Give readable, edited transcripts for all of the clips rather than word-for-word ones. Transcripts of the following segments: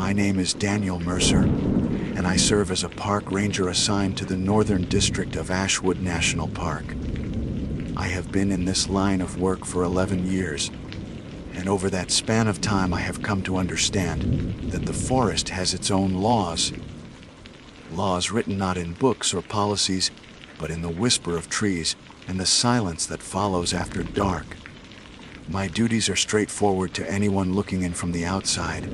My name is Daniel Mercer, and I serve as a park ranger assigned to the Northern District of Ashwood National Park. I have been in this line of work for 11 years, and over that span of time I have come to understand that the forest has its own laws. Laws written not in books or policies, but in the whisper of trees and the silence that follows after dark. My duties are straightforward to anyone looking in from the outside.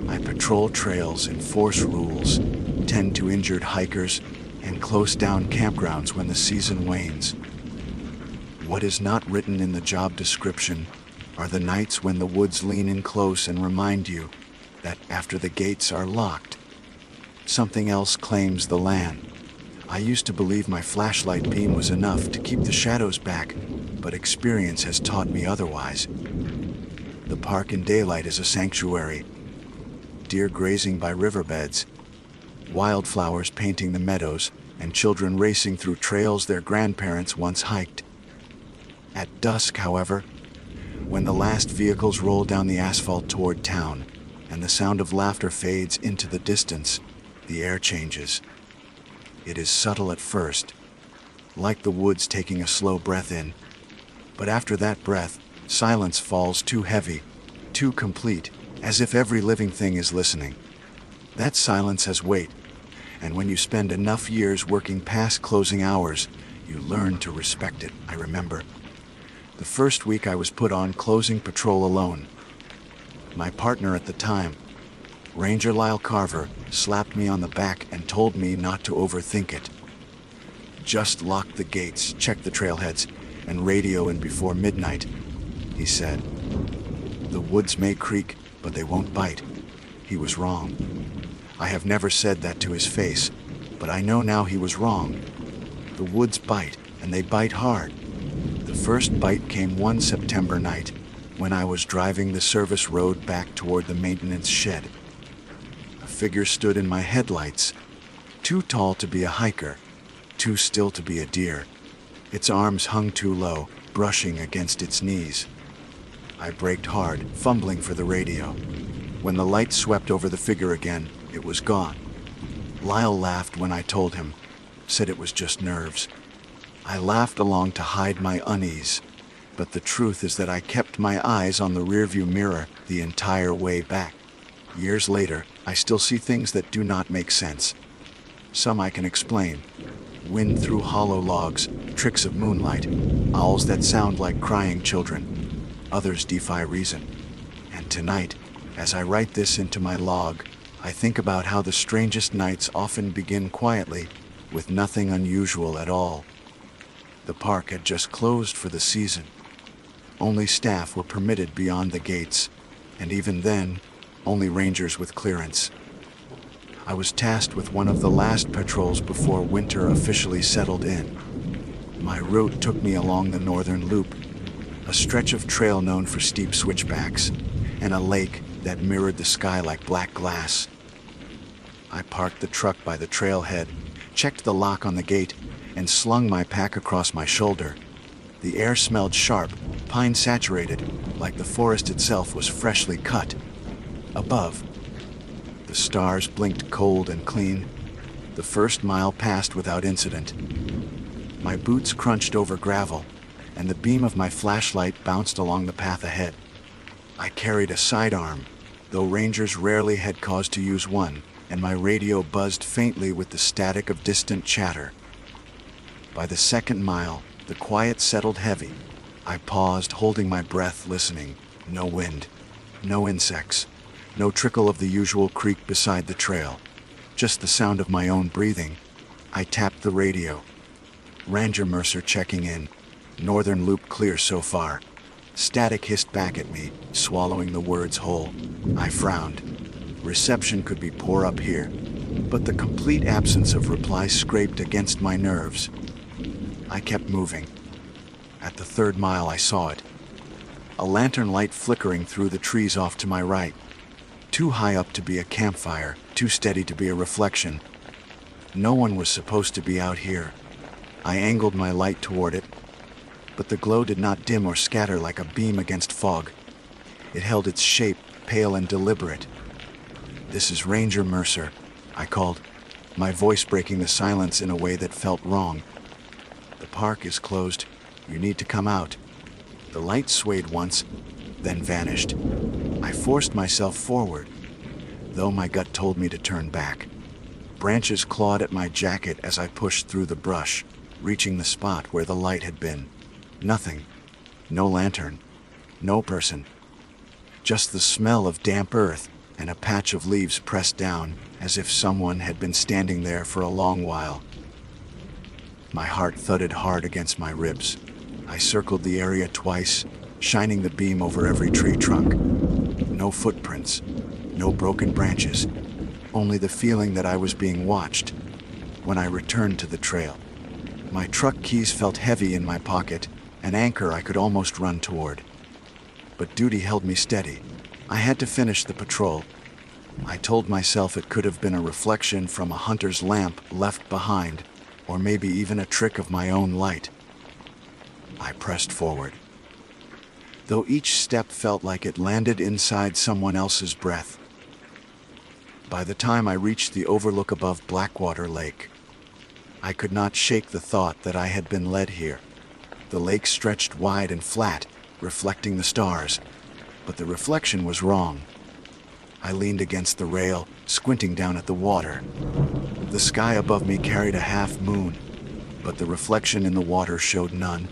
I patrol trails, enforce rules, tend to injured hikers, and close down campgrounds when the season wanes. What is not written in the job description are the nights when the woods lean in close and remind you that after the gates are locked, something else claims the land. I used to believe my flashlight beam was enough to keep the shadows back, but experience has taught me otherwise. The park in daylight is a sanctuary. Deer grazing by riverbeds, wildflowers painting the meadows, and children racing through trails their grandparents once hiked. At dusk, however, when the last vehicles roll down the asphalt toward town, and the sound of laughter fades into the distance, the air changes. It is subtle at first, like the woods taking a slow breath in. But after that breath, silence falls too heavy, too complete, as if every living thing is listening. That silence has weight, and when you spend enough years working past closing hours, you learn to respect it. I remember the first week I was put on closing patrol alone. My partner at the time, Ranger Lyle Carver, slapped me on the back and told me not to overthink it. Just lock the gates, check the trailheads, and radio in before midnight, he said. The woods may creak, but they won't bite. He was wrong. I have never said that to his face, but I know now he was wrong. The woods bite, and they bite hard. The first bite came one September night, when I was driving the service road back toward the maintenance shed. A figure stood in my headlights, too tall to be a hiker, too still to be a deer. Its arms hung too low, brushing against its knees. I braked hard, fumbling for the radio. When the light swept over the figure again, it was gone. Lyle laughed when I told him, said it was just nerves. I laughed along to hide my unease, but the truth is that I kept my eyes on the rearview mirror the entire way back. Years later, I still see things that do not make sense. Some I can explain. Wind through hollow logs, tricks of moonlight, owls that sound like crying children. Others defy reason. And tonight, as I write this into my log, I think about how the strangest nights often begin quietly, with nothing unusual at all. The park had just closed for the season. Only staff were permitted beyond the gates, and even then, only rangers with clearance. I was tasked with one of the last patrols before winter officially settled in. My route took me along the northern loop, a stretch of trail known for steep switchbacks, and a lake that mirrored the sky like black glass. I parked the truck by the trailhead, checked the lock on the gate, and slung my pack across my shoulder. The air smelled sharp, pine-saturated, like the forest itself was freshly cut. Above, the stars blinked cold and clean. The first mile passed without incident. My boots crunched over gravel, and the beam of my flashlight bounced along the path ahead. I carried a sidearm, though rangers rarely had cause to use one, and my radio buzzed faintly with the static of distant chatter. By the second mile, the quiet settled heavy. I paused, holding my breath, listening. No wind, no insects, no trickle of the usual creek beside the trail, just the sound of my own breathing. I tapped the radio. Ranger Mercer checking in. Northern loop clear so far. Static hissed back at me, swallowing the words whole. I frowned. Reception could be poor up here, but the complete absence of reply scraped against my nerves. I kept moving. At the third mile, I saw it. A lantern light flickering through the trees off to my right. Too high up to be a campfire, too steady to be a reflection. No one was supposed to be out here. I angled my light toward it, but the glow did not dim or scatter like a beam against fog. It held its shape, pale and deliberate. "This is Ranger Mercer," I called, my voice breaking the silence in a way that felt wrong. "The park is closed. You need to come out." The light swayed once, then vanished. I forced myself forward, though my gut told me to turn back. Branches clawed at my jacket as I pushed through the brush, reaching the spot where the light had been. Nothing. No lantern. No person. Just the smell of damp earth and a patch of leaves pressed down, as if someone had been standing there for a long while. My heart thudded hard against my ribs. I circled the area twice, shining the beam over every tree trunk. No footprints, no broken branches, only the feeling that I was being watched. When I returned to the trail, my truck keys felt heavy in my pocket, an anchor I could almost run toward. But duty held me steady. I had to finish the patrol. I told myself it could have been a reflection from a hunter's lamp left behind, or maybe even a trick of my own light. I pressed forward, though each step felt like it landed inside someone else's breath. By the time I reached the overlook above Blackwater Lake, I could not shake the thought that I had been led here. The lake stretched wide and flat, reflecting the stars, but the reflection was wrong. I leaned against the rail, squinting down at the water. The sky above me carried a half moon, but the reflection in the water showed none.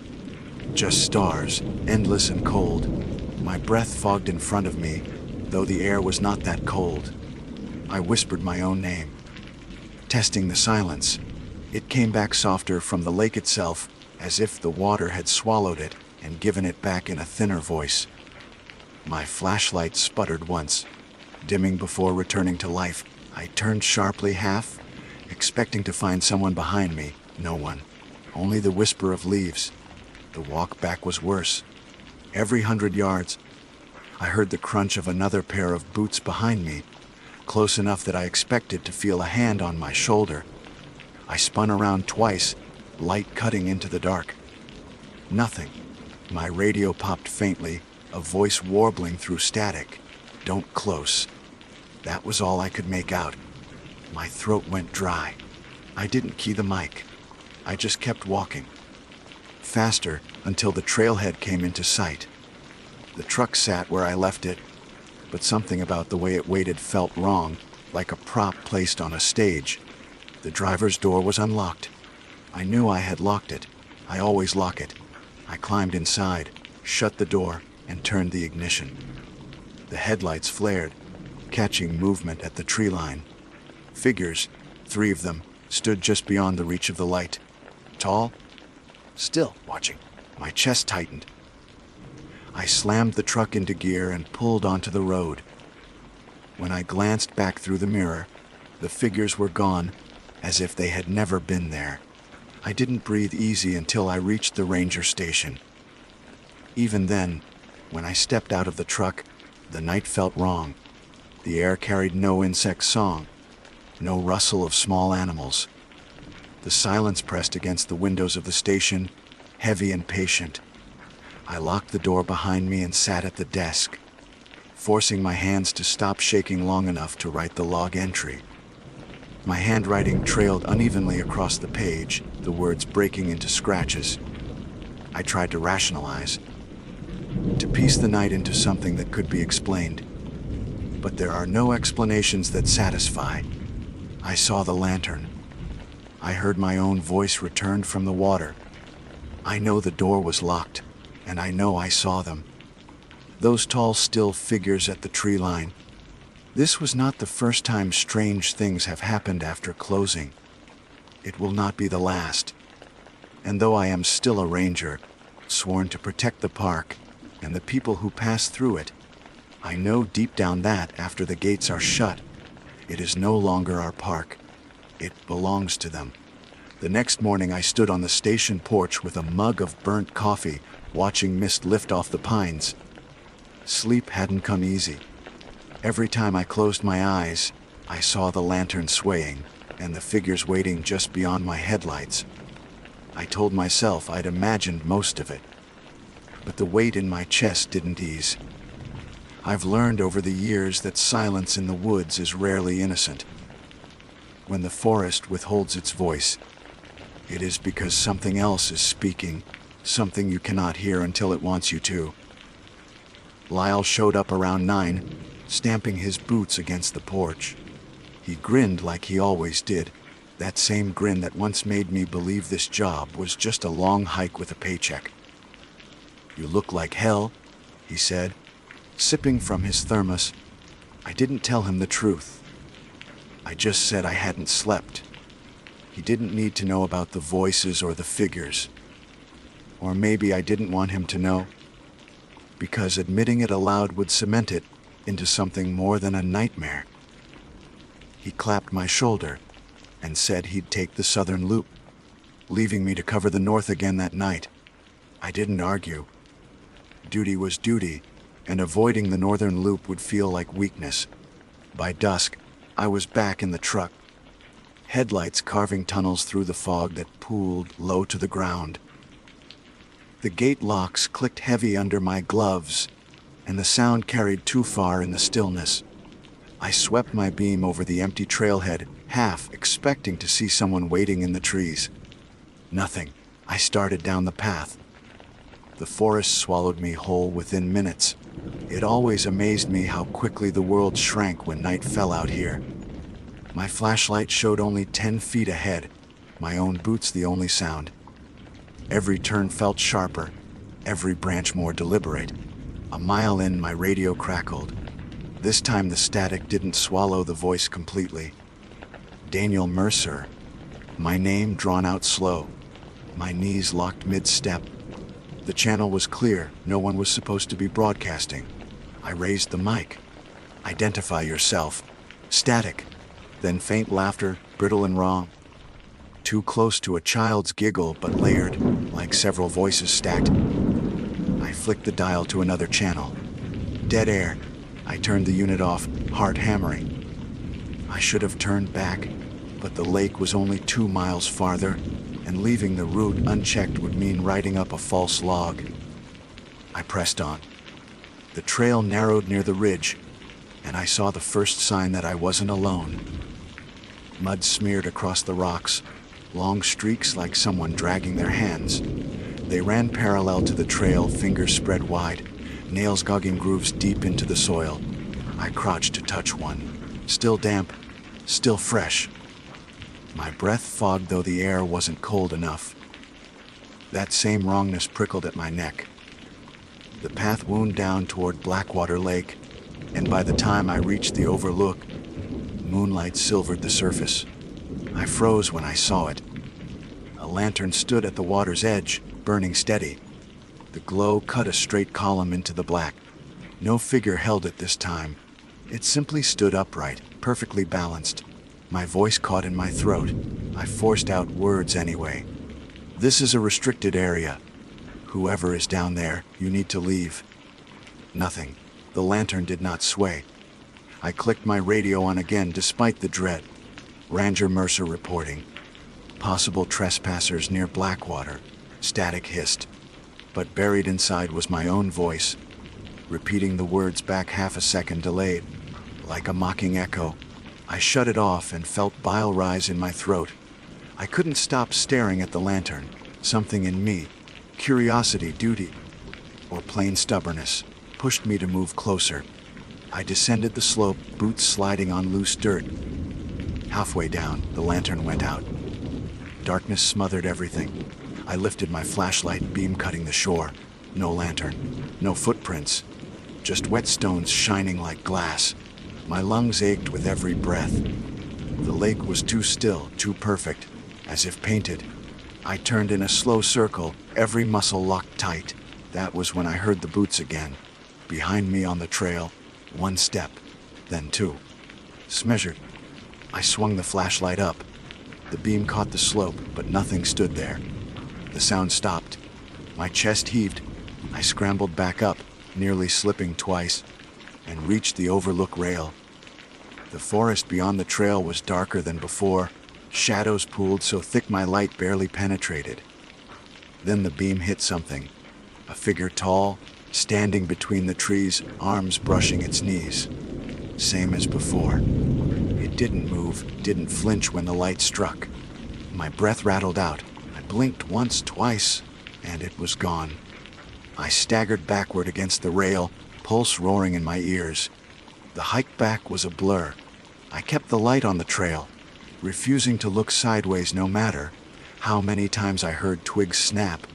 Just stars, endless and cold. My breath fogged in front of me, though the air was not that cold. I whispered my own name, testing the silence. It came back softer from the lake itself, as if the water had swallowed it and given it back in a thinner voice. My flashlight sputtered once, dimming before returning to life. I turned sharply half, expecting to find someone behind me. No one. Only the whisper of leaves. The walk back was worse. Every 100 yards, I heard the crunch of another pair of boots behind me, close enough that I expected to feel a hand on my shoulder. I spun around twice, light cutting into the dark. Nothing. My radio popped faintly, a voice warbling through static. "Don't close." That was all I could make out. My throat went dry. I didn't key the mic. I just kept walking. Faster, until the trailhead came into sight. The truck sat where I left it, but something about the way it waited felt wrong, like a prop placed on a stage. The driver's door was unlocked. I knew I had locked it. I always lock it. I climbed inside, shut the door, and turned the ignition. The headlights flared, catching movement at the tree line. Figures, 3 of them, stood just beyond the reach of the light. Tall, still watching. My chest tightened. I slammed the truck into gear and pulled onto the road. When I glanced back through the mirror, the figures were gone, as if they had never been there. I didn't breathe easy until I reached the ranger station. Even then, when I stepped out of the truck, the night felt wrong. The air carried no insect song, no rustle of small animals. The silence pressed against the windows of the station, heavy and patient. I locked the door behind me and sat at the desk, forcing my hands to stop shaking long enough to write the log entry. My handwriting trailed unevenly across the page, the words breaking into scratches. I tried to rationalize, to piece the night into something that could be explained. But there are no explanations that satisfy. I saw the lantern. I heard my own voice returned from the water. I know the door was locked, and I know I saw them. Those tall, still figures at the tree line. This was not the first time strange things have happened after closing. It will not be the last. And though I am still a ranger, sworn to protect the park and the people who pass through it, I know deep down that after the gates are shut, it is no longer our park. It belongs to them. The next morning I stood on the station porch with a mug of burnt coffee, watching mist lift off the pines. Sleep hadn't come easy. Every time I closed my eyes, I saw the lantern swaying and the figures waiting just beyond my headlights. I told myself I'd imagined most of it, but the weight in my chest didn't ease. I've learned over the years that silence in the woods is rarely innocent. When the forest withholds its voice, it is because something else is speaking, something you cannot hear until it wants you to. Lyle showed up around 9, stamping his boots against the porch. He grinned like he always did, that same grin that once made me believe this job was just a long hike with a paycheck. "You look like hell," he said, sipping from his thermos. I didn't tell him the truth. I just said I hadn't slept. He didn't need to know about the voices or the figures. Or maybe I didn't want him to know, because admitting it aloud would cement it into something more than a nightmare. He clapped my shoulder and said he'd take the southern loop, leaving me to cover the north again that night. I didn't argue. Duty was duty, and avoiding the northern loop would feel like weakness. By dusk, I was back in the truck, headlights carving tunnels through the fog that pooled low to the ground. The gate locks clicked heavy under my gloves, and the sound carried too far in the stillness. I swept my beam over the empty trailhead, half expecting to see someone waiting in the trees. Nothing. I started down the path. The forest swallowed me whole within minutes. It always amazed me how quickly the world shrank when night fell out here. My flashlight showed only 10 feet ahead, my own boots the only sound. Every turn felt sharper, every branch more deliberate. A mile in, my radio crackled. This time the static didn't swallow the voice completely. Daniel Mercer. My name drawn out slow. My knees locked mid-step. The channel was clear. No one was supposed to be broadcasting. I raised the mic. "Identify yourself." Static. Then faint laughter, brittle and raw. Too close to a child's giggle, but layered, like several voices stacked. I flicked the dial to another channel. Dead air. I turned the unit off, heart hammering. I should have turned back, but the lake was only 2 miles farther, and leaving the route unchecked would mean riding up a false log. I pressed on. The trail narrowed near the ridge, and I saw the first sign that I wasn't alone. Mud smeared across the rocks, long streaks like someone dragging their hands. They ran parallel to the trail, fingers spread wide, nails gouging grooves deep into the soil. I crouched to touch one. Still damp, still fresh. My breath fogged, though the air wasn't cold enough. That same wrongness prickled at my neck. The path wound down toward Blackwater Lake, and by the time I reached the overlook, moonlight silvered the surface. I froze when I saw it. A lantern stood at the water's edge, burning steady. The glow cut a straight column into the black. No figure held it this time. It simply stood upright, perfectly balanced. My voice caught in my throat. I forced out words anyway. "This is a restricted area. Whoever is down there, you need to leave." Nothing. The lantern did not sway. I clicked my radio on again despite the dread. Ranger Mercer reporting. Possible trespassers near Blackwater. Static hissed. But buried inside was my own voice, repeating the words back half a second delayed, like a mocking echo. I shut it off and felt bile rise in my throat. I couldn't stop staring at the lantern. Something in me, curiosity, duty, or plain stubbornness, pushed me to move closer. I descended the slope, boots sliding on loose dirt. Halfway down, the lantern went out. Darkness smothered everything. I lifted my flashlight, beam cutting the shore. No lantern, no footprints, just wet stones shining like glass. My lungs ached with every breath. The lake was too still, too perfect, as if painted. I turned in a slow circle, every muscle locked tight. That was when I heard the boots again. Behind me on the trail, 1 step, then 2. Smeasured. I swung the flashlight up. The beam caught the slope, but nothing stood there. The sound stopped. My chest heaved. I scrambled back up, nearly slipping twice, and reached the overlook rail. The forest beyond the trail was darker than before. Shadows pooled so thick my light barely penetrated. Then the beam hit something. A figure tall, standing between the trees, arms brushing its knees. Same as before. It didn't move, didn't flinch when the light struck. My breath rattled out. I blinked once, twice, and it was gone. I staggered backward against the rail, pulse roaring in my ears. The hike back was a blur. I kept the light on the trail, refusing to look sideways no matter how many times I heard twigs snap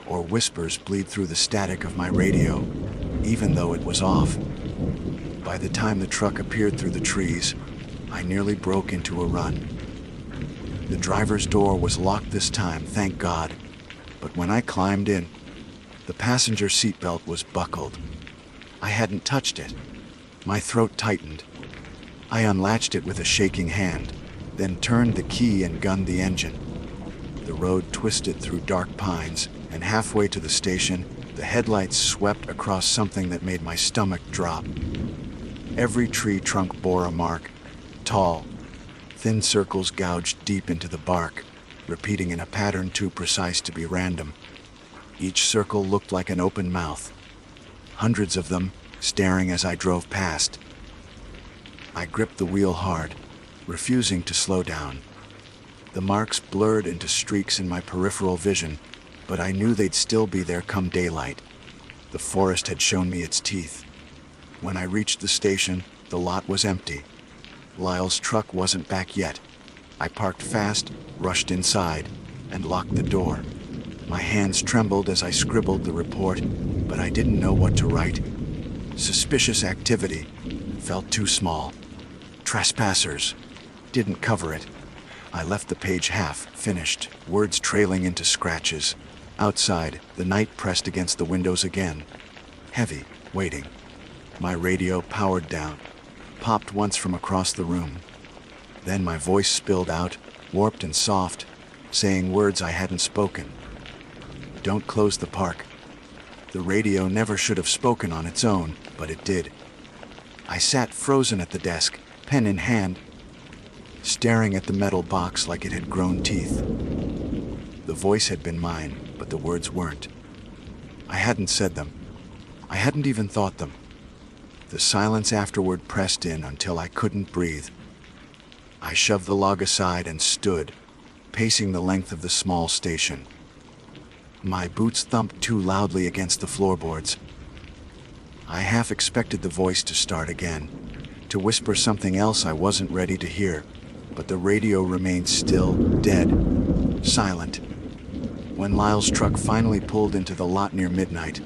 or whispers bleed through the static of my radio, even though it was off. By the time the truck appeared through the trees, I nearly broke into a run. The driver's door was locked this time, thank God, but when I climbed in, the passenger seatbelt was buckled. I hadn't touched it. My throat tightened. I unlatched it with a shaking hand, then turned the key and gunned the engine. The road twisted through dark pines, and halfway to the station, the headlights swept across something that made my stomach drop. Every tree trunk bore a mark, tall, thin circles gouged deep into the bark, repeating in a pattern too precise to be random. Each circle looked like an open mouth, hundreds of them staring as I drove past. I gripped the wheel hard, refusing to slow down. The marks blurred into streaks in my peripheral vision, but I knew they'd still be there come daylight. The forest had shown me its teeth. When I reached the station, the lot was empty. Lyle's truck wasn't back yet. I parked fast, rushed inside, and locked the door. My hands trembled as I scribbled the report, but I didn't know what to write. Suspicious activity felt too small. Trespassers didn't cover it. I left the page half finished, words trailing into scratches. Outside, the night pressed against the windows again. Heavy, waiting. My radio powered down, popped once from across the room. Then my voice spilled out, warped and soft, saying words I hadn't spoken. Don't close the park. The radio never should have spoken on its own, but it did. I sat frozen at the desk, pen in hand, staring at the metal box like it had grown teeth. The voice had been mine, but the words weren't. I hadn't said them. I hadn't even thought them. The silence afterward pressed in until I couldn't breathe. I shoved the log aside and stood, pacing the length of the small station. My boots thumped too loudly against the floorboards. I half expected the voice to start again, to whisper something else I wasn't ready to hear, but the radio remained still, dead, silent. When Lyle's truck finally pulled into the lot near midnight,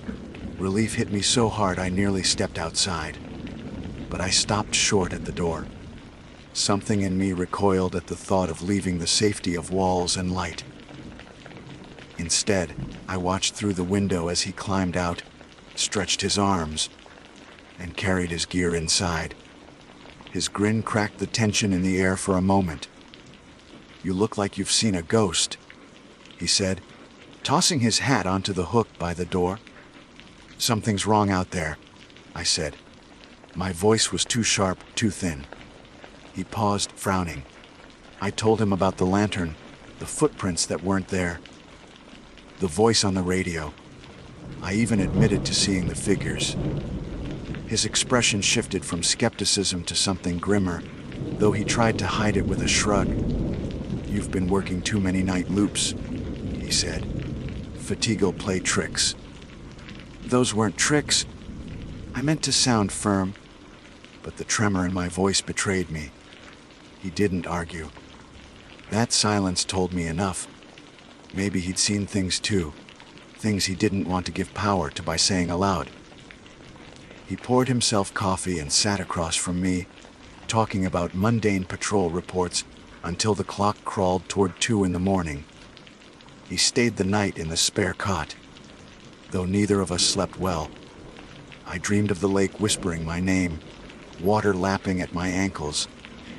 relief hit me so hard I nearly stepped outside. But I stopped short at the door. Something in me recoiled at the thought of leaving the safety of walls and light. Instead, I watched through the window as he climbed out, stretched his arms, and carried his gear inside. His grin cracked the tension in the air for a moment. "You look like you've seen a ghost," he said, tossing his hat onto the hook by the door. "Something's wrong out there," I said. My voice was too sharp, too thin. He paused, frowning. I told him about the lantern, the footprints that weren't there, the voice on the radio. I even admitted to seeing the figures. His expression shifted from skepticism to something grimmer, though he tried to hide it with a shrug. "You've been working too many night loops," he said. "Fatigue'll play tricks." "Those weren't tricks." I meant to sound firm, but the tremor in my voice betrayed me. He didn't argue. That silence told me enough. Maybe he'd seen things too, things he didn't want to give power to by saying aloud. He poured himself coffee and sat across from me, talking about mundane patrol reports until the clock crawled toward 2 in the morning. He stayed the night in the spare cot, though neither of us slept well. I dreamed of the lake whispering my name, water lapping at my ankles,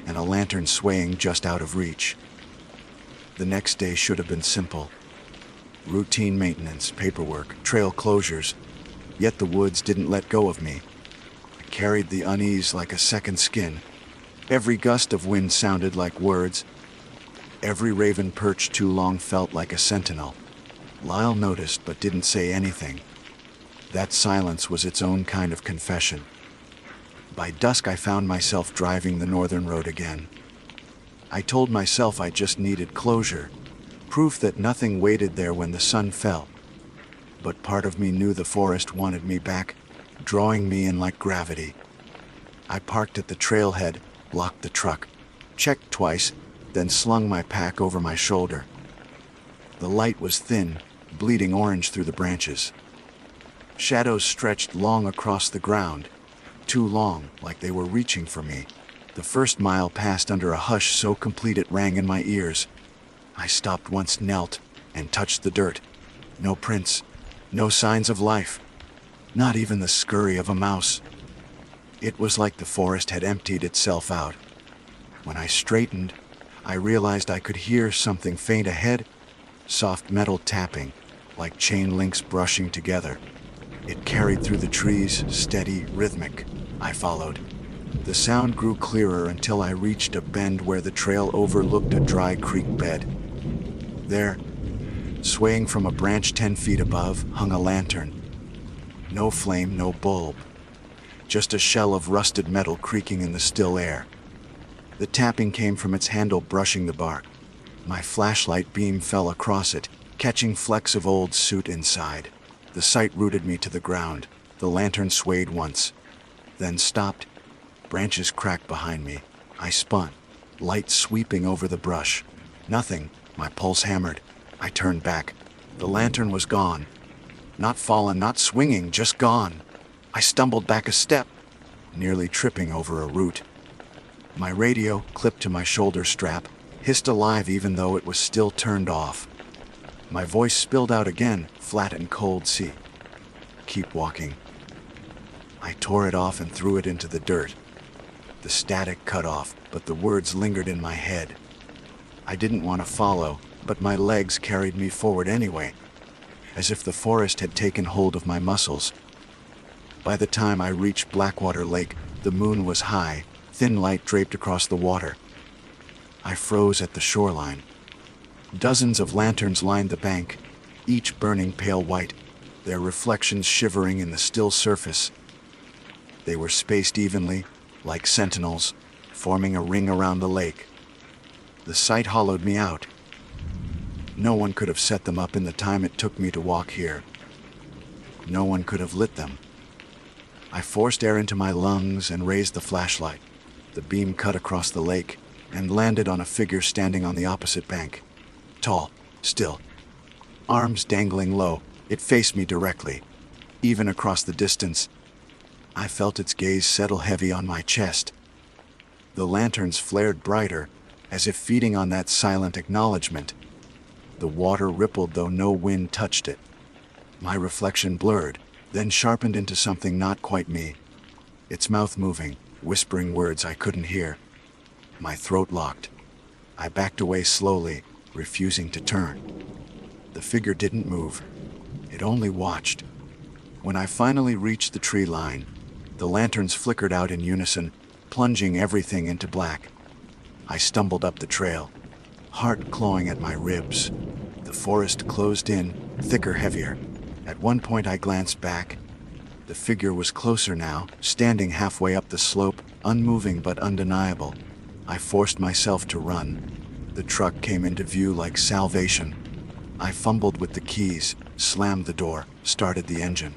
and a lantern swaying just out of reach. The next day should have been simple. Routine maintenance, paperwork, trail closures, yet the woods didn't let go of me. I carried the unease like a second skin. Every gust of wind sounded like words. Every raven perched too long felt like a sentinel. Lyle noticed but didn't say anything. That silence was its own kind of confession. By dusk, I found myself driving the northern road again. I told myself I just needed closure, proof that nothing waited there when the sun fell. But part of me knew the forest wanted me back, drawing me in like gravity. I parked at the trailhead, locked the truck, checked twice, then slung my pack over my shoulder. The light was thin, bleeding orange through the branches. Shadows stretched long across the ground, too long, like they were reaching for me. The first mile passed under a hush so complete it rang in my ears. I stopped once, knelt, and touched the dirt. No prints, no signs of life, not even the scurry of a mouse. It was like the forest had emptied itself out. When I straightened, I realized I could hear something faint ahead, soft metal tapping, like chain links brushing together. It carried through the trees, steady, rhythmic. I followed. The sound grew clearer until I reached a bend where the trail overlooked a dry creek bed. There, swaying from a branch 10 feet above, hung a lantern. No flame, no bulb. Just a shell of rusted metal creaking in the still air. The tapping came from its handle brushing the bark. My flashlight beam fell across it, catching flecks of old soot inside. The sight rooted me to the ground. The lantern swayed once, then stopped. Branches cracked behind me. I spun, light sweeping over the brush. Nothing. My pulse hammered. I turned back. The lantern was gone. Not fallen, not swinging, just gone. I stumbled back a step, nearly tripping over a root. My radio, clipped to my shoulder strap, hissed alive even though it was still turned off. My voice spilled out again, flat and cold. See. Keep walking. I tore it off and threw it into the dirt. The static cut off, but the words lingered in my head. I didn't want to follow, but my legs carried me forward anyway, as if the forest had taken hold of my muscles. By the time I reached Blackwater Lake, the moon was high, thin light draped across the water. I froze at the shoreline. Dozens of lanterns lined the bank, each burning pale white, their reflections shivering in the still surface. They were spaced evenly, like sentinels, forming a ring around the lake. The sight hollowed me out. No one could have set them up in the time it took me to walk here. No one could have lit them. I forced air into my lungs and raised the flashlight. The beam cut across the lake and landed on a figure standing on the opposite bank. Tall, still, arms dangling low, it faced me directly. Even across the distance, I felt its gaze settle heavy on my chest. The lanterns flared brighter, as if feeding on that silent acknowledgement. The water rippled though no wind touched it. My reflection blurred, then sharpened into something not quite me. Its mouth moving, whispering words I couldn't hear. My throat locked. I backed away slowly, refusing to turn. The figure didn't move. It only watched. When I finally reached the tree line, the lanterns flickered out in unison, plunging everything into black. I stumbled up the trail, heart clawing at my ribs. The forest closed in, thicker, heavier. At one point I glanced back. The figure was closer now, standing halfway up the slope, unmoving but undeniable. I forced myself to run. The truck came into view like salvation. I fumbled with the keys, slammed the door, started the engine.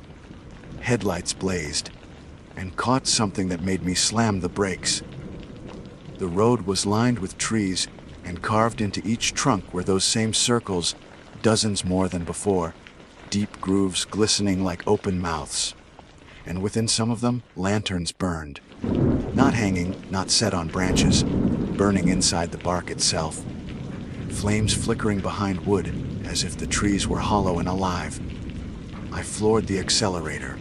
Headlights blazed, and caught something that made me slam the brakes. The road was lined with trees, and carved into each trunk were those same circles, dozens more than before, deep grooves glistening like open mouths. And within some of them, lanterns burned. Not hanging, not set on branches, burning inside the bark itself. Flames flickering behind wood, as if the trees were hollow and alive. I floored the accelerator.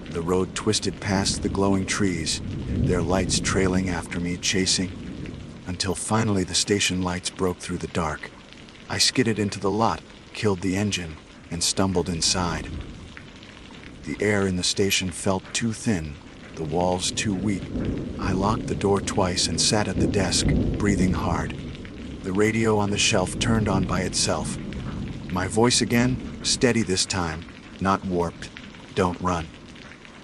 The road twisted past the glowing trees, their lights trailing after me, chasing, until finally the station lights broke through the dark. I skidded into the lot, killed the engine, and stumbled inside. The air in the station felt too thin, the walls too weak. I locked the door twice and sat at the desk, breathing hard. The radio on the shelf turned on by itself. My voice again, steady this time, not warped. Don't run.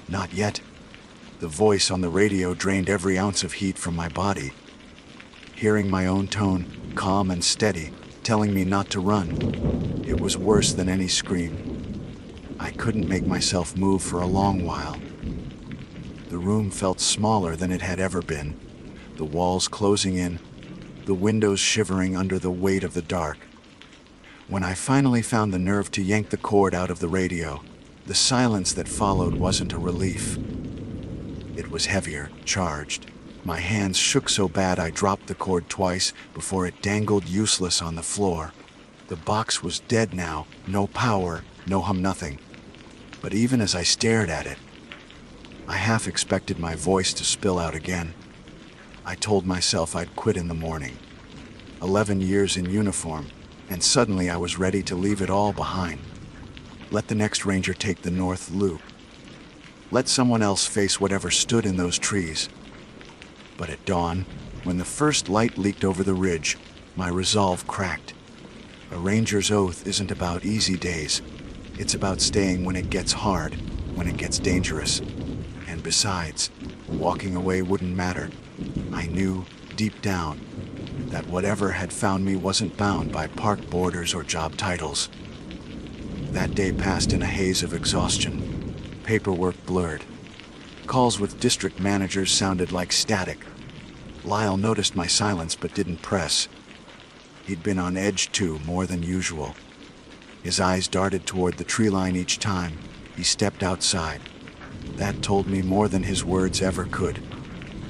Not yet. The voice on the radio drained every ounce of heat from my body. Hearing my own tone, calm and steady, telling me not to run, it was worse than any scream. I couldn't make myself move for a long while. The room felt smaller than it had ever been, the walls closing in, the windows shivering under the weight of the dark. When I finally found the nerve to yank the cord out of the radio, the silence that followed wasn't a relief. It was heavier, charged. My hands shook so bad I dropped the cord twice before it dangled useless on the floor. The box was dead now, no power, no hum, nothing. But even as I stared at it, I half expected my voice to spill out again. I told myself I'd quit in the morning. 11 years in uniform, and suddenly I was ready to leave it all behind. Let the next ranger take the north loop. Let someone else face whatever stood in those trees. But at dawn, when the first light leaked over the ridge, my resolve cracked. A ranger's oath isn't about easy days. It's about staying when it gets hard, when it gets dangerous. And besides, walking away wouldn't matter. I knew, deep down, that whatever had found me wasn't bound by park borders or job titles. That day passed in a haze of exhaustion. Paperwork blurred. Calls with district managers sounded like static. Lyle noticed my silence but didn't press. He'd been on edge too, more than usual. His eyes darted toward the tree line each time he stepped outside. That told me more than his words ever could.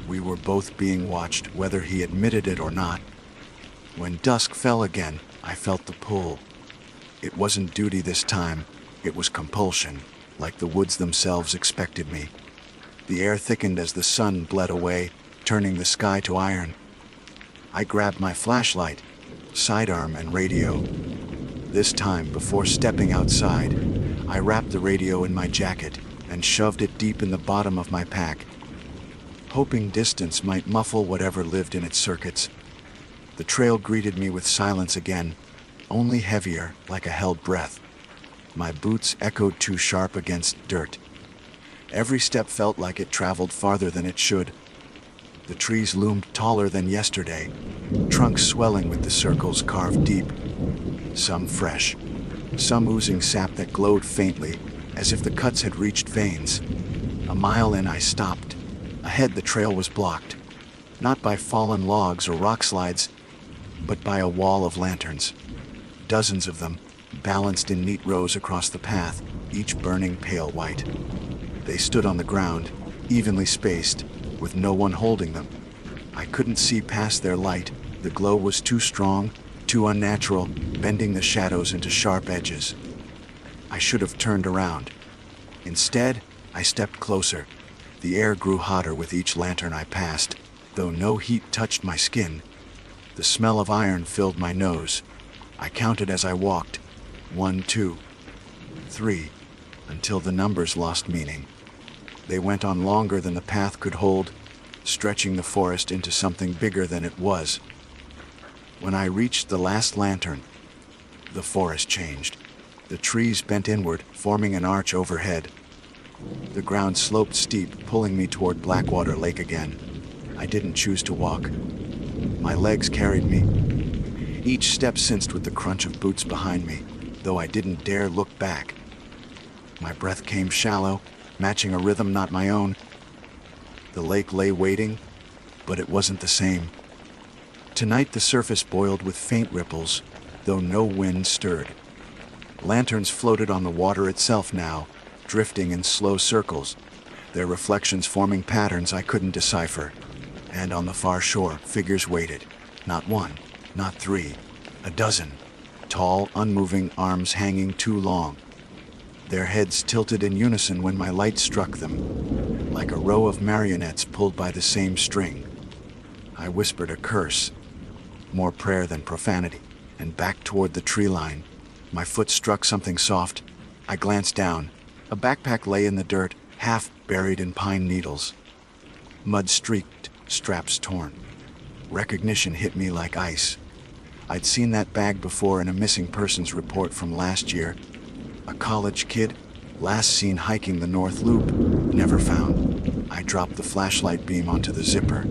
We were both being watched, whether he admitted it or not. When dusk fell again, I felt the pull. It wasn't duty this time, it was compulsion, like the woods themselves expected me. The air thickened as the sun bled away, turning the sky to iron. I grabbed my flashlight, sidearm, and radio. This time, before stepping outside, I wrapped the radio in my jacket and shoved it deep in the bottom of my pack, hoping distance might muffle whatever lived in its circuits. The trail greeted me with silence again, only heavier, like a held breath. My boots echoed too sharp against dirt. Every step felt like it traveled farther than it should. The trees loomed taller than yesterday, trunks swelling with the circles carved deep. Some fresh, some oozing sap that glowed faintly, as if the cuts had reached veins. A mile in, I stopped. Ahead, the trail was blocked, not by fallen logs or rock slides, but by a wall of lanterns. Dozens of them, balanced in neat rows across the path, each burning pale white. They stood on the ground, evenly spaced, with no one holding them. I couldn't see past their light. The glow was too strong, too unnatural, bending the shadows into sharp edges. I should have turned around. Instead, I stepped closer. The air grew hotter with each lantern I passed, though no heat touched my skin. The smell of iron filled my nose. I counted as I walked. 1, 2, 3, until the numbers lost meaning. They went on longer than the path could hold, stretching the forest into something bigger than it was. When I reached the last lantern, the forest changed. The trees bent inward, forming an arch overhead. The ground sloped steep, pulling me toward Blackwater Lake again. I didn't choose to walk. My legs carried me, each step cinched with the crunch of boots behind me, though I didn't dare look back. My breath came shallow, matching a rhythm not my own. The lake lay waiting, but it wasn't the same. Tonight the surface boiled with faint ripples, though no wind stirred. Lanterns floated on the water itself now, drifting in slow circles, their reflections forming patterns I couldn't decipher. And on the far shore, figures waited. Not one, not three, a dozen. Tall, unmoving arms hanging too long. Their heads tilted in unison when my light struck them, like a row of marionettes pulled by the same string. I whispered a curse, more prayer than profanity, and backed toward the tree line. My foot struck something soft. I glanced down. A backpack lay in the dirt, half buried in pine needles. Mud streaked, straps torn. Recognition hit me like ice. I'd seen that bag before in a missing persons report from last year. A college kid, Last seen hiking the North Loop, never found. I dropped the flashlight beam onto the zipper.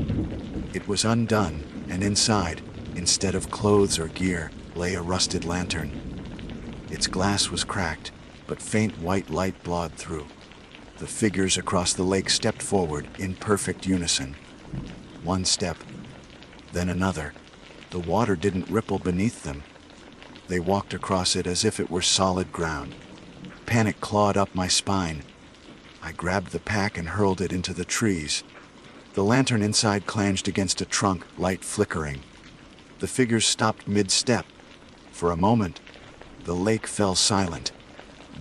It was undone, and inside, instead of clothes or gear, lay a rusted lantern. Its glass was cracked, but faint white light blawed through. The figures across the lake stepped forward in perfect unison. One step, then another. The water didn't ripple beneath them. They walked across it as if it were solid ground. Panic clawed up my spine. I grabbed the pack and hurled it into the trees. The lantern inside clanged against a trunk, light flickering. The figures stopped mid-step. For a moment, the lake fell silent.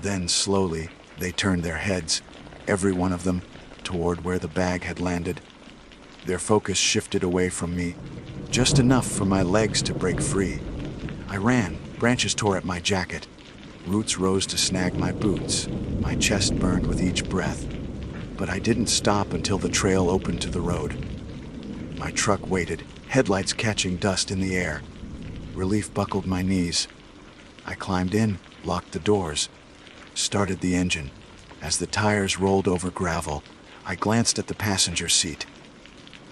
Then, slowly, they turned their heads, every one of them, toward where the bag had landed. Their focus shifted away from me, just enough for my legs to break free. I ran, branches tore at my jacket. Roots rose to snag my boots. My chest burned with each breath. But I didn't stop until the trail opened to the road. My truck waited, headlights catching dust in the air. Relief buckled my knees. I climbed in, locked the doors, started the engine. As the tires rolled over gravel, I glanced at the passenger seat.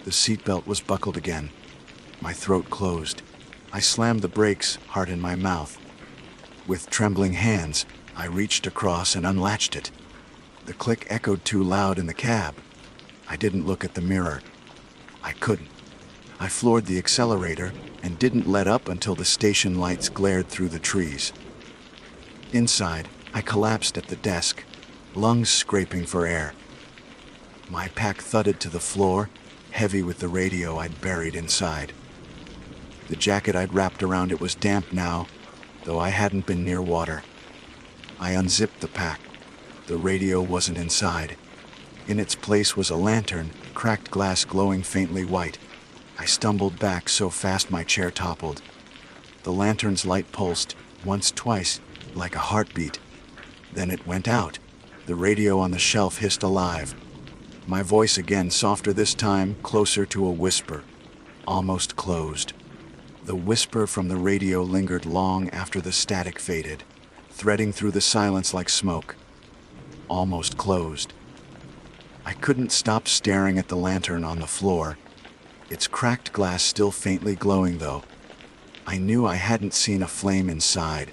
The seatbelt was buckled again. My throat closed. I slammed the brakes, heart in my mouth. With trembling hands, I reached across and unlatched it. The click echoed too loud in the cab. I didn't look at the mirror. I couldn't. I floored the accelerator and didn't let up until the station lights glared through the trees. Inside, I collapsed at the desk, lungs scraping for air. My pack thudded to the floor, heavy with the radio I'd buried inside. The jacket I'd wrapped around it was damp now, though I hadn't been near water. I unzipped the pack. The radio wasn't inside. In its place was a lantern, cracked glass glowing faintly white. I stumbled back so fast my chair toppled. The lantern's light pulsed, once, twice, like a heartbeat. Then it went out. The radio on the shelf hissed alive. My voice again, softer this time, closer to a whisper. Almost closed. The whisper from the radio lingered long after the static faded, threading through the silence like smoke. Almost closed. I couldn't stop staring at the lantern on the floor. Its cracked glass still faintly glowing, though. I knew I hadn't seen a flame inside.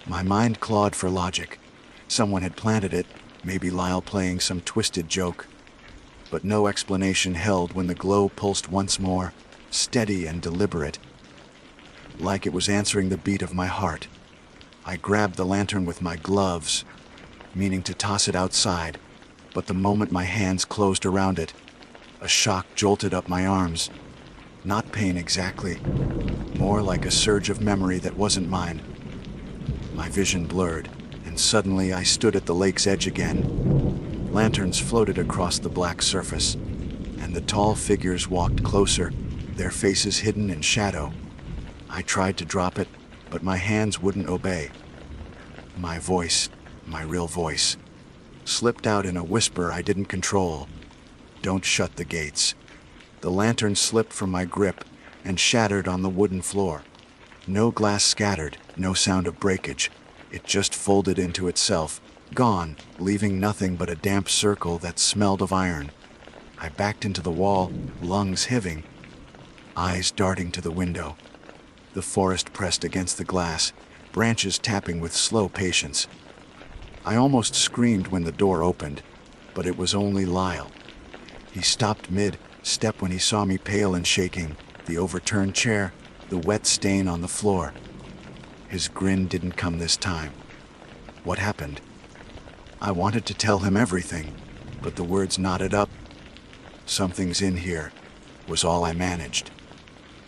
My mind clawed for logic. Someone had planted it, maybe Lyle playing some twisted joke. But no explanation held when the glow pulsed once more, steady and deliberate, like it was answering the beat of my heart. I grabbed the lantern with my gloves, meaning to toss it outside, but the moment my hands closed around it, a shock jolted up my arms. Not pain exactly, more like a surge of memory that wasn't mine. My vision blurred, and suddenly I stood at the lake's edge again. Lanterns floated across the black surface, and the tall figures walked closer, their faces hidden in shadow. I tried to drop it, but my hands wouldn't obey. My voice, my real voice, slipped out in a whisper I didn't control. Don't shut the gates. The lantern slipped from my grip and shattered on the wooden floor. No glass scattered, no sound of breakage. It just folded into itself, gone, leaving nothing but a damp circle that smelled of iron. I backed into the wall, lungs hiving, eyes darting to the window. The forest pressed against the glass, branches tapping with slow patience. I almost screamed when the door opened, but it was only Lyle. He stopped mid-step when he saw me, pale and shaking, the overturned chair, the wet stain on the floor. His grin didn't come this time. What happened? I wanted to tell him everything, but the words knotted up. Something's in here, was all I managed.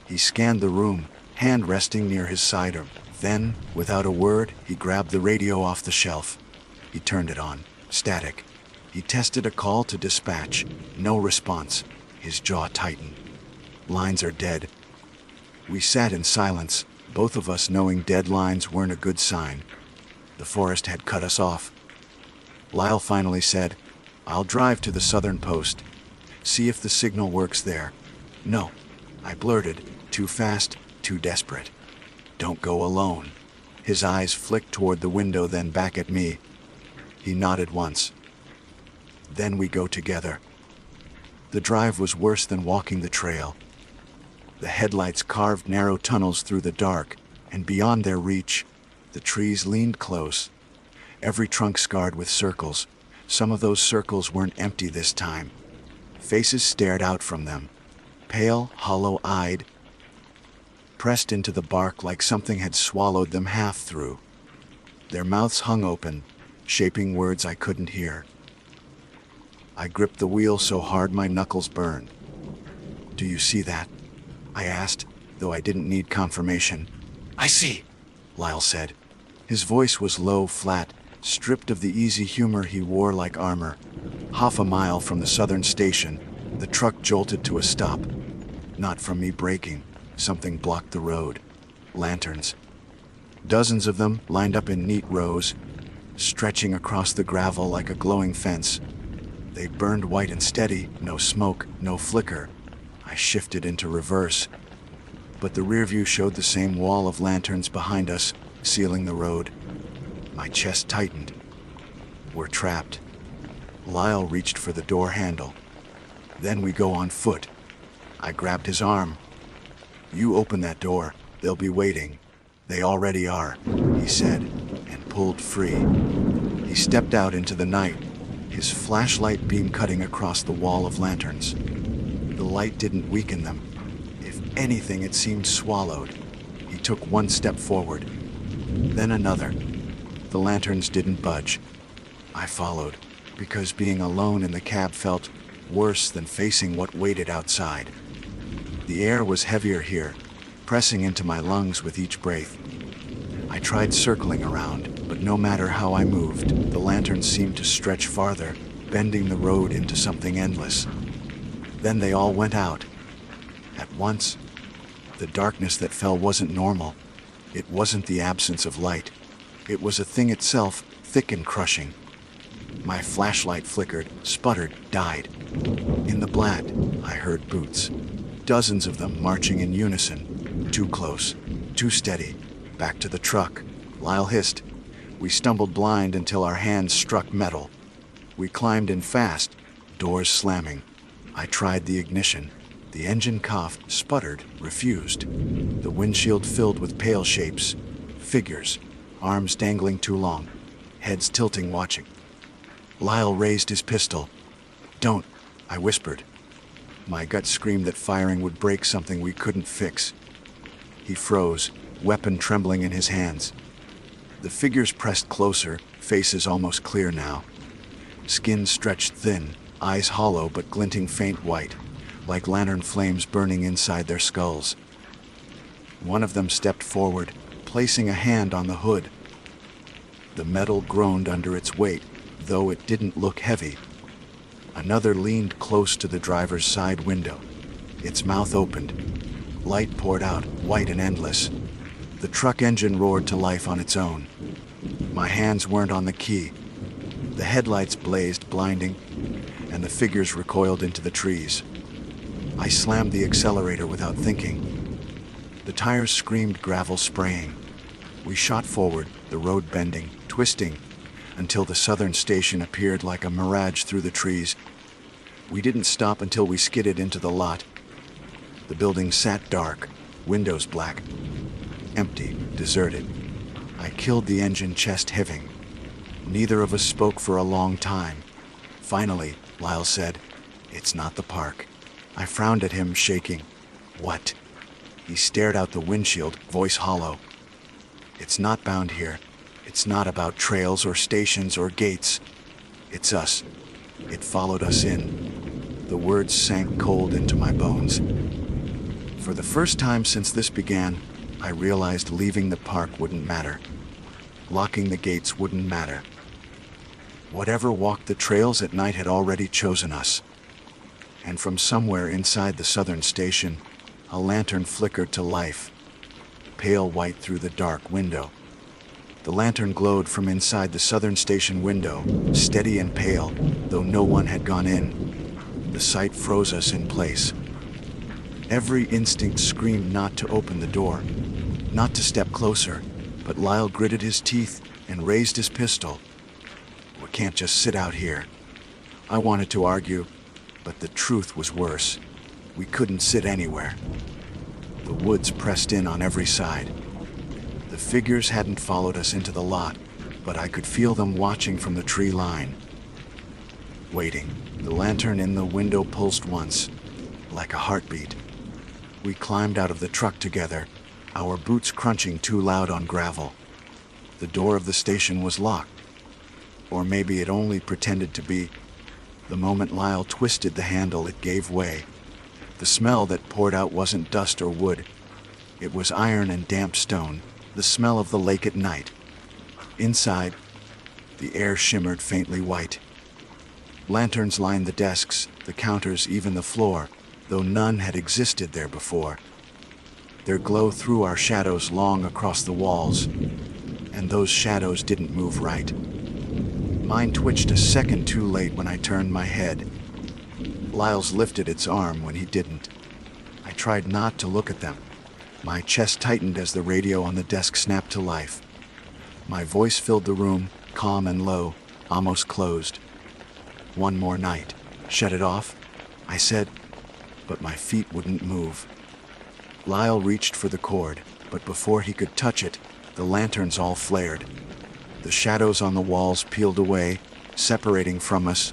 He scanned the room, hand resting near his sidearm. Then, without a word, he grabbed the radio off the shelf. He turned it on. Static. He tested a call to dispatch. No response. His jaw tightened. Lines are dead. We sat in silence, both of us knowing dead lines weren't a good sign. The forest had cut us off. Lyle finally said, "I'll drive to the southern post. See if the signal works there." "No," I blurted, too fast, too desperate. "Don't go alone." His eyes flicked toward the window, then back at me. He nodded once. Then we go together. The drive was worse than walking the trail. The headlights carved narrow tunnels through the dark, and beyond their reach, the trees leaned close, every trunk scarred with circles. Some of those circles weren't empty this time. Faces stared out from them, pale, hollow-eyed, pressed into the bark like something had swallowed them half through. Their mouths hung open, shaping words I couldn't hear. I gripped the wheel so hard my knuckles burned. "Do you see that?" I asked, though I didn't need confirmation. "I see," Lyle said. His voice was low, flat, stripped of the easy humor he wore like armor. Half a mile from the southern station, the truck jolted to a stop. Not from me braking. Something blocked the road. Lanterns. Dozens of them lined up in neat rows, stretching across the gravel like a glowing fence. They burned white and steady, no smoke, no flicker. I shifted into reverse, but the rear view showed the same wall of lanterns behind us, sealing the road. My chest tightened. We're trapped. Lyle reached for the door handle. "Then we go on foot." I grabbed his arm. "You open that door. They'll be waiting." "They already are," he said, and pulled free. He stepped out into the night, his flashlight beam cutting across the wall of lanterns. The light didn't weaken them. If anything, it seemed swallowed. He took one step forward, then another. The lanterns didn't budge. I followed, because being alone in the cab felt worse than facing what waited outside. The air was heavier here, pressing into my lungs with each breath. I tried circling around, but no matter how I moved, the lanterns seemed to stretch farther, bending the road into something endless. Then they all went out. At once, the darkness that fell wasn't normal. It wasn't the absence of light. It was a thing itself, thick and crushing. My flashlight flickered, sputtered, died. In the black, I heard boots. Dozens of them marching in unison. Too close, too steady. Back to the truck. Lyle hissed. We stumbled blind until our hands struck metal. We climbed in fast, doors slamming. I tried the ignition. The engine coughed, sputtered, refused. The windshield filled with pale shapes, figures, arms dangling too long, heads tilting watching. Lyle raised his pistol. "Don't," I whispered. My gut screamed that firing would break something we couldn't fix. He froze, weapon trembling in his hands. The figures pressed closer, faces almost clear now. Skin stretched thin, eyes hollow but glinting faint white, like lantern flames burning inside their skulls. One of them stepped forward, placing a hand on the hood. The metal groaned under its weight, though it didn't look heavy. Another leaned close to the driver's side window. Its mouth opened. Light poured out, white and endless. The truck engine roared to life on its own. My hands weren't on the key. The headlights blazed, blinding, and the figures recoiled into the trees. I slammed the accelerator without thinking. The tires screamed, gravel spraying. We shot forward, the road bending, twisting, until the southern station appeared like a mirage through the trees. We didn't stop until we skidded into the lot. The building sat dark, windows black, empty, deserted. I killed the engine, chest heaving. Neither of us spoke for a long time. Finally, Lyle said, "It's not the park." I frowned at him, shaking. "What?" He stared out the windshield, voice hollow. "It's not bound here. It's not about trails or stations or gates. It's us. It followed us in." The words sank cold into my bones. For the first time since this began, I realized leaving the park wouldn't matter. Locking the gates wouldn't matter. Whatever walked the trails at night had already chosen us. And from somewhere inside the southern station, a lantern flickered to life, pale white through the dark window. The lantern glowed from inside the southern station window, steady and pale, though no one had gone in. The sight froze us in place. Every instinct screamed not to open the door, not to step closer, but Lyle gritted his teeth and raised his pistol. "We're can't just sit out here." I wanted to argue, but the truth was worse. We couldn't sit anywhere. The woods pressed in on every side. The figures hadn't followed us into the lot, but I could feel them watching from the tree line. Waiting. The lantern in the window pulsed once, like a heartbeat. We climbed out of the truck together, our boots crunching too loud on gravel. The door of the station was locked. Or maybe it only pretended to be. The moment Lyle twisted the handle, it gave way. The smell that poured out wasn't dust or wood. It was iron and damp stone, the smell of the lake at night. Inside, the air shimmered faintly white. Lanterns lined the desks, the counters, even the floor, though none had existed there before. Their glow threw our shadows long across the walls, and those shadows didn't move right. Mine twitched a second too late when I turned my head. Lyle's lifted its arm when he didn't. I tried not to look at them. My chest tightened as the radio on the desk snapped to life. My voice filled the room, calm and low, almost closed. "One more night. Shut it off," I said, but my feet wouldn't move. Lyle reached for the cord, but before he could touch it, the lanterns all flared. The shadows on the walls peeled away, separating from us,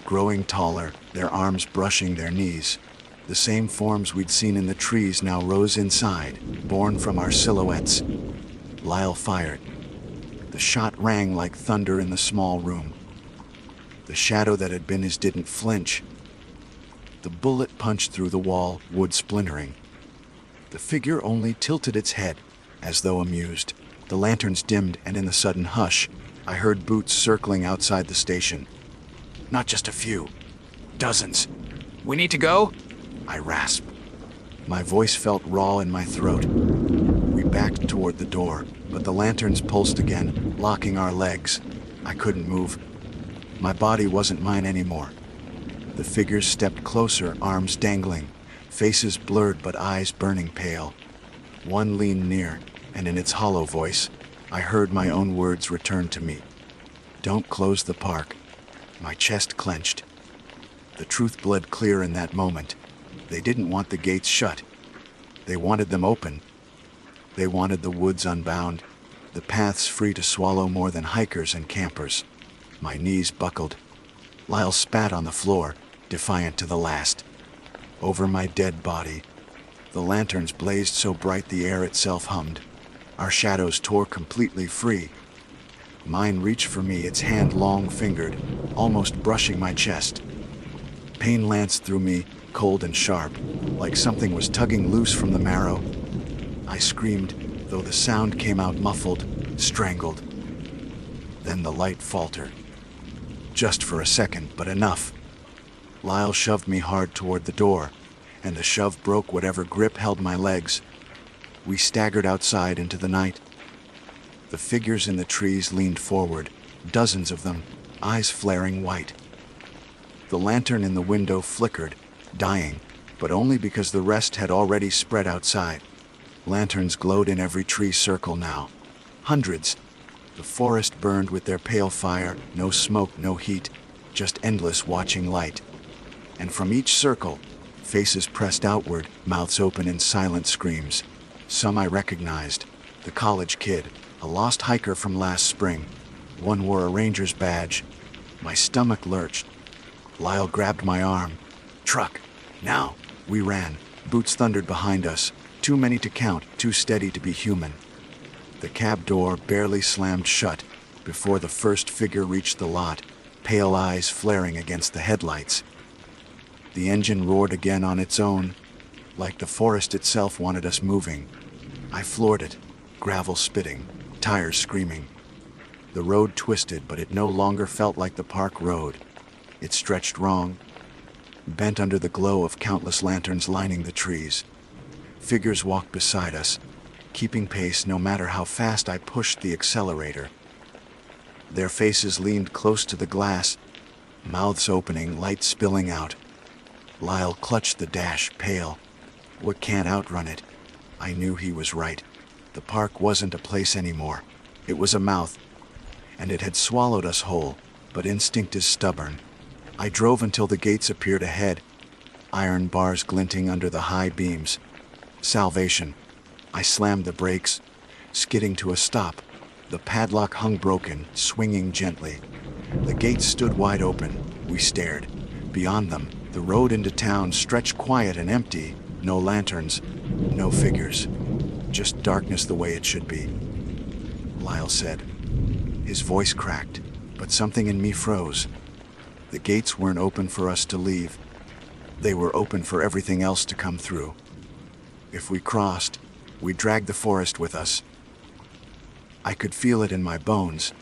growing taller, their arms brushing their knees. The same forms we'd seen in the trees now rose inside, born from our silhouettes. Lyle fired. The shot rang like thunder in the small room. The shadow that had been his didn't flinch. The bullet punched through the wall, wood splintering. The figure only tilted its head, as though amused. The lanterns dimmed, and in the sudden hush, I heard boots circling outside the station. Not just a few. Dozens. "We need to go?" I rasped. My voice felt raw in my throat. We backed toward the door, but the lanterns pulsed again, locking our legs. I couldn't move. My body wasn't mine anymore. The figures stepped closer, arms dangling, faces blurred but eyes burning pale. One leaned near, and in its hollow voice, I heard my own words return to me. "Don't close the park." My chest clenched. The truth bled clear in that moment. They didn't want the gates shut. They wanted them open. They wanted the woods unbound, the paths free to swallow more than hikers and campers. My knees buckled. Lyle spat on the floor, defiant to the last. Over my dead body, the lanterns blazed so bright the air itself hummed. Our shadows tore completely free. Mine reached for me, its hand long-fingered, almost brushing my chest. Pain lanced through me, cold and sharp, like something was tugging loose from the marrow. I screamed, though the sound came out muffled, strangled. Then the light faltered. Just for a second, but enough. Lyle shoved me hard toward the door, and the shove broke whatever grip held my legs. We staggered outside into the night. The figures in the trees leaned forward, dozens of them, eyes flaring white. The lantern in the window flickered, dying, but only because the rest had already spread outside. Lanterns glowed in every tree circle now. Hundreds. The forest burned with their pale fire, no smoke, no heat, just endless watching light. And from each circle, faces pressed outward, mouths open in silent screams. Some I recognized. The college kid, a lost hiker from last spring. One wore a ranger's badge. My stomach lurched. Lyle grabbed my arm. "Truck! Now!" We ran. Boots thundered behind us. Too many to count, too steady to be human. The cab door barely slammed shut before the first figure reached the lot, pale eyes flaring against the headlights. The engine roared again on its own, like the forest itself wanted us moving. I floored it, gravel spitting, tires screaming. The road twisted, but it no longer felt like the park road. It stretched wrong, bent under the glow of countless lanterns lining the trees. Figures walked beside us, keeping pace no matter how fast I pushed the accelerator. Their faces leaned close to the glass, mouths opening, light spilling out. Lyle clutched the dash, pale. "What can't outrun it?" I knew he was right. The park wasn't a place anymore. It was a mouth, and it had swallowed us whole, but instinct is stubborn. I drove until the gates appeared ahead, iron bars glinting under the high beams. Salvation. I slammed the brakes, skidding to a stop. The padlock hung broken, swinging gently. The gates stood wide open. We stared. Beyond them, the road into town stretched quiet and empty. No lanterns, no figures. Just darkness the way it should be. Lyle said. His voice cracked, but something in me froze. The gates weren't open for us to leave. They were open for everything else to come through. If we crossed, we'd drag the forest with us. I could feel it in my bones,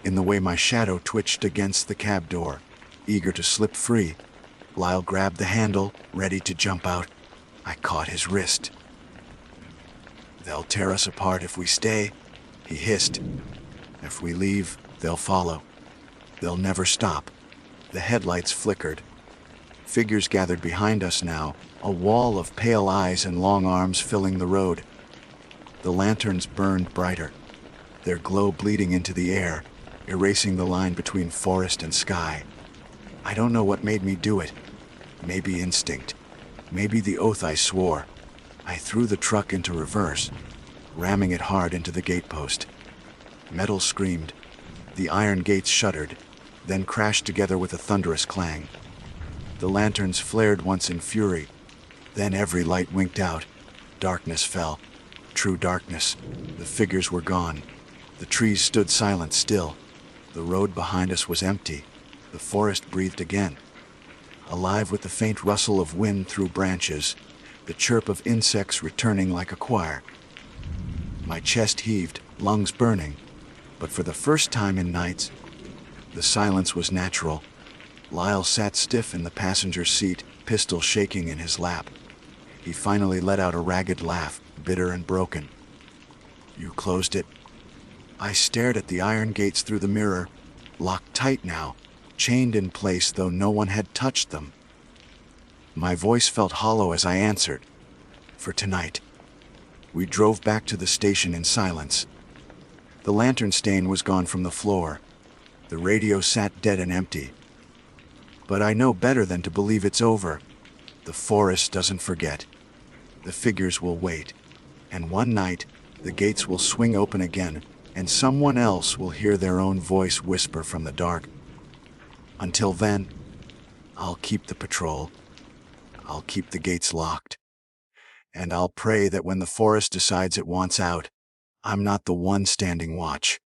in the way my shadow twitched against the cab door, eager to slip free. Lyle grabbed the handle, ready to jump out. I caught his wrist. "They'll tear us apart if we stay," he hissed. "If we leave, they'll follow. They'll never stop." The headlights flickered. Figures gathered behind us now, a wall of pale eyes and long arms filling the road. The lanterns burned brighter, their glow bleeding into the air, erasing the line between forest and sky. I don't know what made me do it. Maybe instinct. Maybe the oath I swore. I threw the truck into reverse, ramming it hard into the gatepost. Metal screamed. The iron gates shuddered, then crashed together with a thunderous clang. The lanterns flared once in fury, then every light winked out. Darkness fell. True darkness. The figures were gone. The trees stood silent still. The road behind us was empty. The forest breathed again, alive with the faint rustle of wind through branches, the chirp of insects returning like a choir. My chest heaved, lungs burning, but for the first time in nights, the silence was natural. Lyle sat stiff in the passenger seat, pistol shaking in his lap. He finally let out a ragged laugh, bitter and broken. "You closed it?" I stared at the iron gates through the mirror, locked tight now, chained in place though no one had touched them. My voice felt hollow as I answered, "For tonight." We drove back to the station in silence. The lantern stain was gone from the floor. The radio sat dead and empty. But I know better than to believe it's over. The forest doesn't forget. The figures will wait. And one night, the gates will swing open again, and someone else will hear their own voice whisper from the dark. Until then, I'll keep the patrol. I'll keep the gates locked. And I'll pray that when the forest decides it wants out, I'm not the one standing watch.